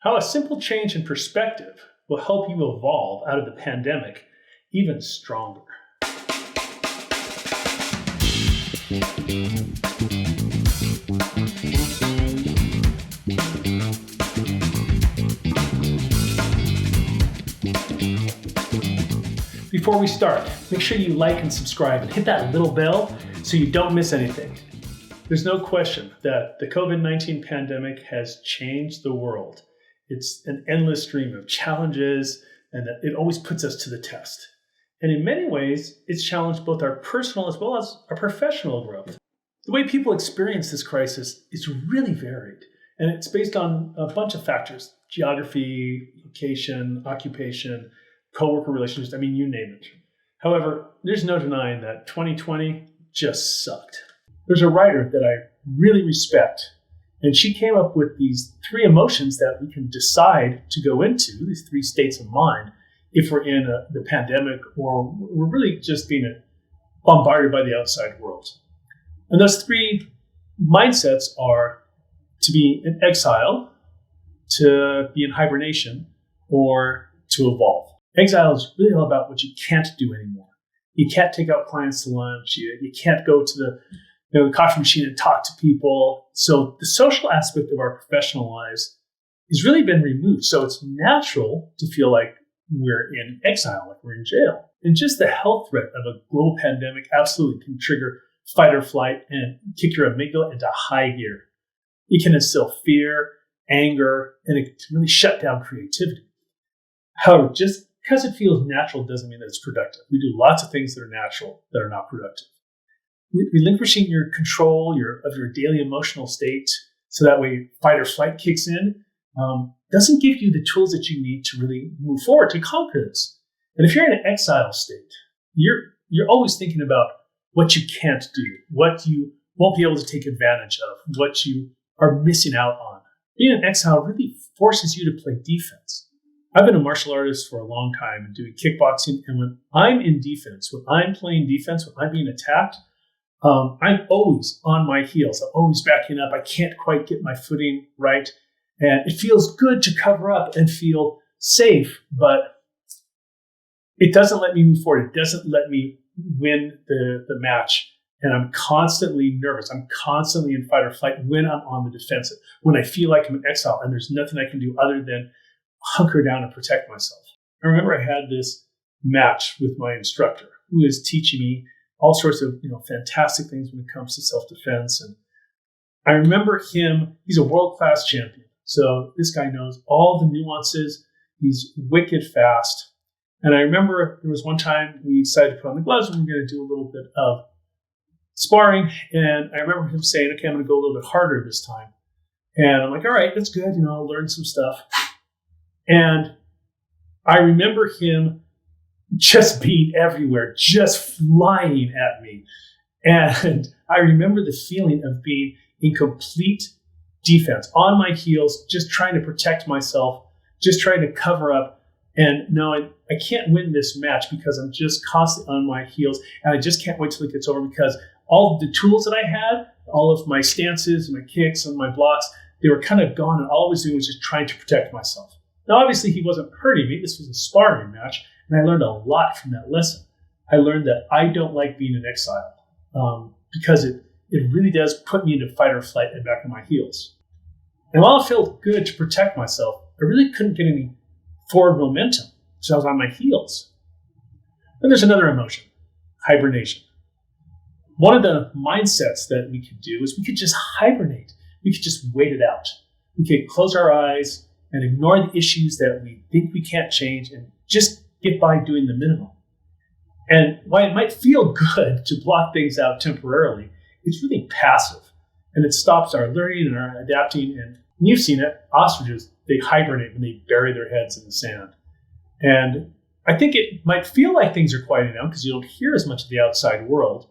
How a simple change in perspective will help you evolve out of the pandemic even stronger. Before we start, make sure you like and subscribe and hit that little bell so you don't miss anything. There's no question that the COVID-19 pandemic has changed the world. It's an endless stream of challenges, and it always puts us to the test. And in many ways, it's challenged both our personal as well as our professional growth. The way people experience this crisis is really varied, and it's based on a bunch of factors: geography, location, occupation, coworker relationships, you name it. However, there's no denying that 2020 just sucked. There's a writer that I really respect, and she came up with these three emotions that we can decide to go into, these three states of mind, if we're in the pandemic or we're really just being bombarded by the outside world. And those three mindsets are to be in exile, to be in hibernation, or to evolve. Exile is really all about what you can't do anymore. You can't take out clients to lunch. You can't go to the coffee machine and talk to people. So the social aspect of our professional lives has really been removed. So it's natural to feel like we're in exile, like we're in jail. And just the health threat of a global pandemic absolutely can trigger fight or flight and kick your amygdala into high gear. It can instill fear, anger, and it can really shut down creativity. However, just because it feels natural doesn't mean that it's productive. We do lots of things that are natural that are not productive. Relinquishing your control of your daily emotional state so that way fight or flight kicks in doesn't give you the tools that you need to really move forward to conquer this. And if you're in an exile state, you're always thinking about what you can't do, what you won't be able to take advantage of, what you are missing out on. Being in exile really forces you to play defense. I've been a martial artist for a long time and doing kickboxing, and when I'm in defense, when I'm playing defense, when I'm being attacked, I'm always on my heels. I'm always backing up. I can't quite get my footing right. And it feels good to cover up and feel safe, but it doesn't let me move forward. It doesn't let me win the match. And I'm constantly nervous. I'm constantly in fight or flight when I'm on the defensive, when I feel like I'm in exile and there's nothing I can do other than hunker down and protect myself. I remember I had this match with my instructor who is teaching me all sorts of fantastic things when it comes to self-defense. And I remember him, he's a world-class champion. So this guy knows all the nuances. He's wicked fast. And I remember there was one time we decided to put on the gloves and we were going to do a little bit of sparring. And I remember him saying, okay, I'm going to go a little bit harder this time. And I'm like, all right, that's good. I'll learn some stuff. And I remember him just being everywhere, just flying at me. And I remember the feeling of being in complete defense, on my heels, just trying to protect myself, just trying to cover up and knowing I can't win this match because I'm just constantly on my heels. And I just can't wait till it gets over because all of the tools that I had, all of my stances, my kicks and my blocks, they were kind of gone. And all I was doing was just trying to protect myself. Now, obviously, he wasn't hurting me. This was a sparring match. And I learned a lot from that lesson. I learned that I don't like being in exile because it really does put me into fight or flight and back on my heels. And while it felt good to protect myself, I really couldn't get any forward momentum. So I was on my heels. Then there's another emotion, hibernation. One of the mindsets that we could do is we could just hibernate. We could just wait it out. We could close our eyes and ignore the issues that we think we can't change and just get by doing the minimum. And while it might feel good to block things out temporarily, it's really passive. And it stops our learning and our adapting. And you've seen it, ostriches, they hibernate when they bury their heads in the sand. And I think it might feel like things are quieting down because you don't hear as much of the outside world.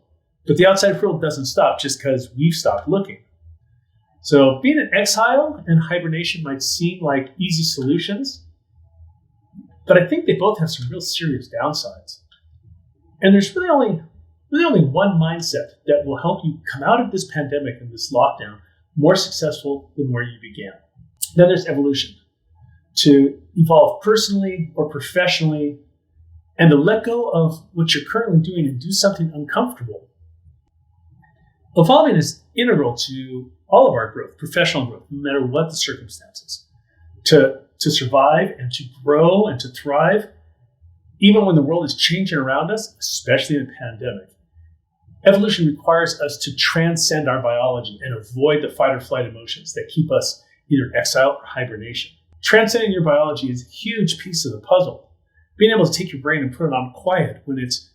But the outside world doesn't stop just because we've stopped looking. So being in exile and hibernation might seem like easy solutions, but I think they both have some real serious downsides. And there's really only one mindset that will help you come out of this pandemic and this lockdown more successful than where you began. Then there's evolution. to evolve personally or professionally, and to let go of what you're currently doing and do something uncomfortable. Evolving is integral to all of our growth, professional growth, no matter what the circumstances. To survive and to grow and to thrive, even when the world is changing around us, especially in a pandemic. Evolution requires us to transcend our biology and avoid the fight or flight emotions that keep us either in exile or hibernation. Transcending your biology is a huge piece of the puzzle. Being able to take your brain and put it on quiet when it's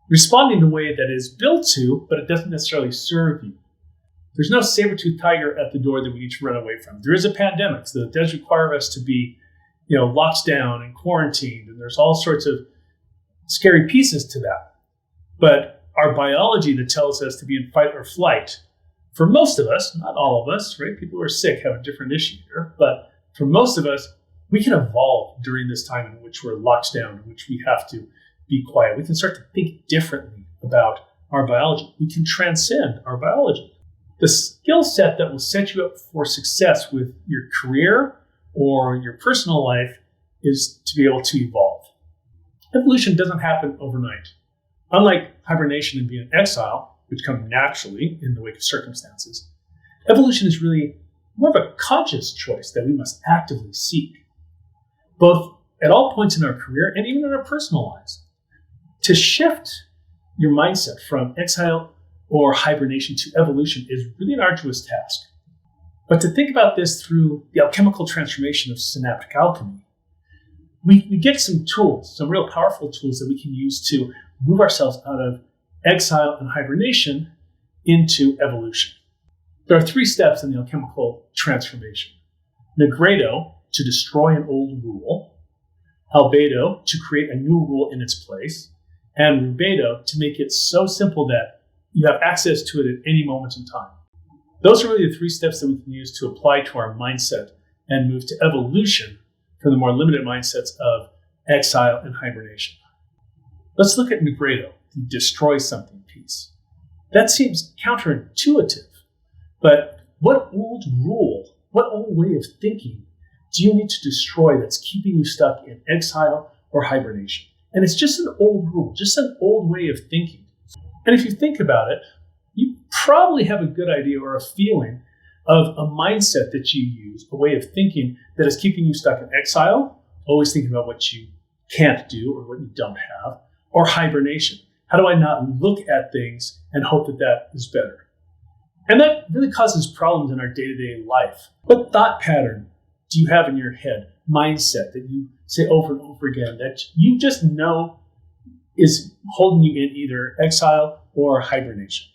responding the way that it is built to, but it doesn't necessarily serve you. There's no saber-toothed tiger at the door that we need to run away from. There is a pandemic, so it does require us to be, locked down and quarantined, and there's all sorts of scary pieces to that. But our biology that tells us to be in fight or flight, for most of us, not all of us, right? People who are sick have a different issue here, but for most of us, we can evolve during this time in which we're locked down, in which we have to be quiet. We can start to think differently about our biology. We can transcend our biology. The skill set that will set you up for success with your career or your personal life is to be able to evolve. Evolution doesn't happen overnight. Unlike hibernation and being in exile, which come naturally in the wake of circumstances, evolution is really more of a conscious choice that we must actively seek, both at all points in our career and even in our personal lives. To shift your mindset from exile or hibernation to evolution is really an arduous task. But to think about this through the alchemical transformation of synaptic alchemy, we get some tools, some real powerful tools that we can use to move ourselves out of exile and hibernation into evolution. There are 3 steps in the alchemical transformation. Negredo, to destroy an old rule. Albedo, to create a new rule in its place. And rubedo, to make it so simple that you have access to it at any moment in time. Those are really the 3 steps that we can use to apply to our mindset and move to evolution from the more limited mindsets of exile and hibernation. Let's look at Negredo, the destroy something piece. That seems counterintuitive, but what old rule, what old way of thinking do you need to destroy that's keeping you stuck in exile or hibernation? And it's just an old rule, just an old way of thinking. And if you think about it, you probably have a good idea or a feeling of a mindset that you use, a way of thinking that is keeping you stuck in exile, always thinking about what you can't do or what you don't have, or hibernation. How do I not look at things and hope that that is better? And that really causes problems in our day-to-day life. What thought pattern do you have in your head, mindset that you say over and over again that you just know is holding you in either exile or hibernation?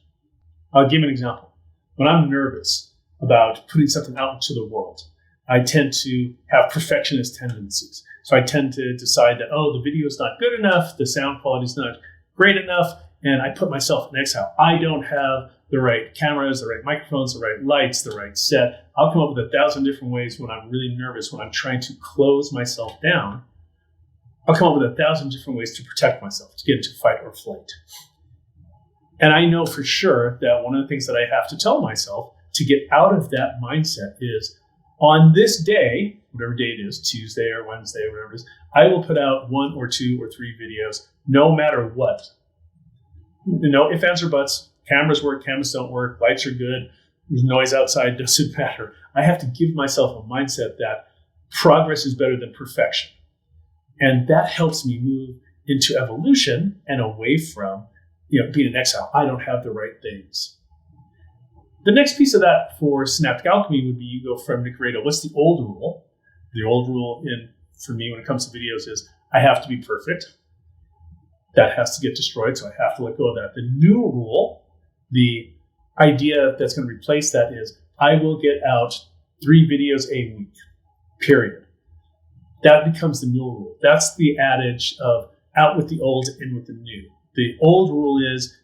I'll give you an example. When I'm nervous about putting something out into the world, I tend to have perfectionist tendencies. So I tend to decide that, the video is not good enough, the sound quality is not great enough, and I put myself in exile. I don't have the right cameras, the right microphones, the right lights, the right set. I'll come up with 1,000 different ways when I'm really nervous, when I'm trying to close myself down. I'll come up with 1,000 different ways to protect myself, to get into fight or flight. And I know for sure that one of the things that I have to tell myself to get out of that mindset is, on this day, whatever day it is, Tuesday or Wednesday or whatever it is, I will put out 1 or 2 or 3 videos, no matter what. No ifs, ands, or buts. Cameras work, cameras don't work, lights are good, there's noise outside, doesn't matter. I have to give myself a mindset that progress is better than perfection. And that helps me move into evolution and away from being in exile. I don't have the right things. The next piece of that for synaptic alchemy would be you go from Negredo. What's the old rule? The old rule for me when it comes to videos is I have to be perfect. That has to get destroyed, so I have to let go of that. The new rule, the idea that's going to replace that is I will get out 3 videos a week, period. That becomes the new rule. That's the adage of out with the old, in with the new. The old rule is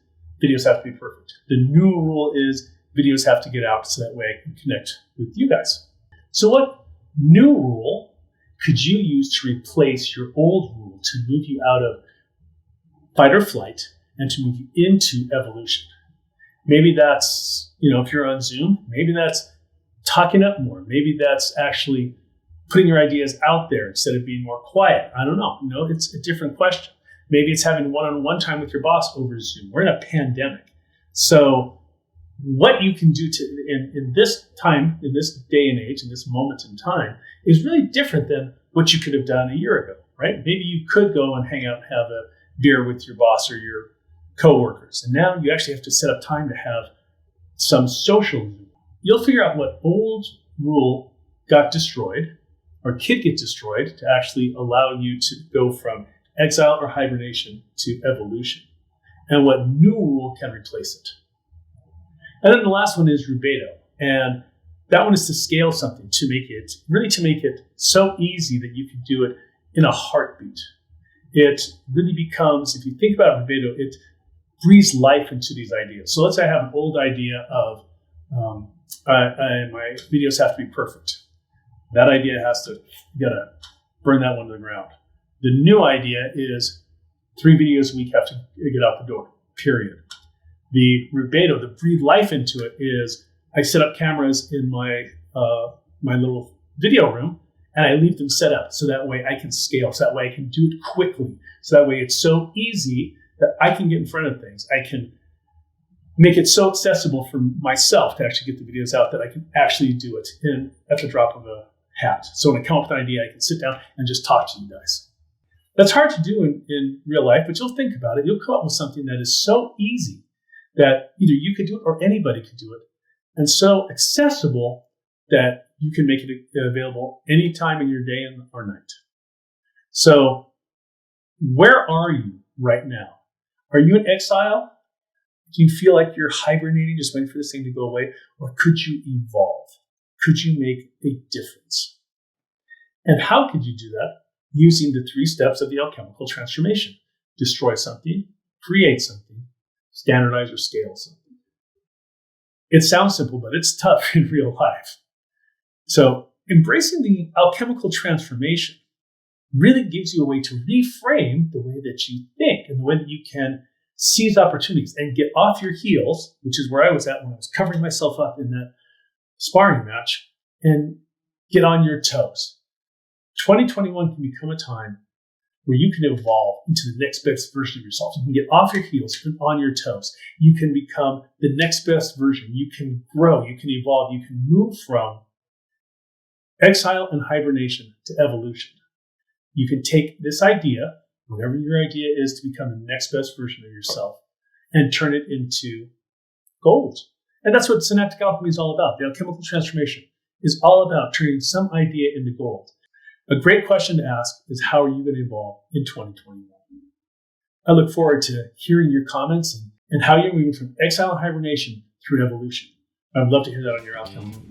videos have to be perfect. The new rule is videos have to get out so that way I can connect with you guys. So what new rule could you use to replace your old rule to move you out of fight or flight and to move you into evolution? Maybe that's, if you're on Zoom, maybe that's talking up more. Maybe that's actually putting your ideas out there instead of being more quiet? I don't know. It's a different question. Maybe it's having one-on-one time with your boss over Zoom. We're in a pandemic. So what you can do in this time, in this day and age, in this moment in time, is really different than what you could have done a year ago, right? Maybe you could go and hang out and have a beer with your boss or your coworkers. And now you actually have to set up time to have some social. You'll figure out what old rule got destroyed or could get destroyed to actually allow you to go from exile or hibernation to evolution, and what new rule can replace it. And then the last one is rubedo. And that one is to scale something, to make it so easy that you can do it in a heartbeat. It really becomes, if you think about rubedo, it breathes life into these ideas. So let's say I have an old idea of my videos have to be perfect. That idea you gotta burn that one to the ground. The new idea is 3 videos a week have to get out the door, period. The rubedo, the breathe life into it, is I set up cameras in my little video room and I leave them set up so that way I can scale, so that way I can do it quickly, so that way it's so easy that I can get in front of things. I can make it so accessible for myself to actually get the videos out that I can actually do it at the drop of a hat. So when I come up with an idea, I can sit down and just talk to you guys. That's hard to do in real life, but you'll think about it. You'll come up with something that is so easy that either you could do it or anybody could do it, and so accessible that you can make it available any time in your day or night. So where are you right now? Are you in exile? Do you feel like you're hibernating, just waiting for this thing to go away? Or could you evolve? Could you make a difference? And how could you do that? Using the 3 steps of the alchemical transformation. Destroy something, create something, standardize or scale something. It sounds simple, but it's tough in real life. So embracing the alchemical transformation really gives you a way to reframe the way that you think and the way that you can seize opportunities and get off your heels, which is where I was at when I was covering myself up in that sparring match, and get on your toes. 2021 can become a time where you can evolve into the next best version of yourself. You can get off your heels and on your toes. You can become the next best version. You can grow. You can evolve. You can move from exile and hibernation to evolution. You can take this idea, whatever your idea is, to become the next best version of yourself and turn it into gold. And that's what Synaptic Alchemy is all about. The alchemical transformation is all about turning some idea into gold. A great question to ask is, how are you going to evolve in 2021? I look forward to hearing your comments and how you're moving from exile and hibernation through evolution. I'd love to hear that on your alchemical.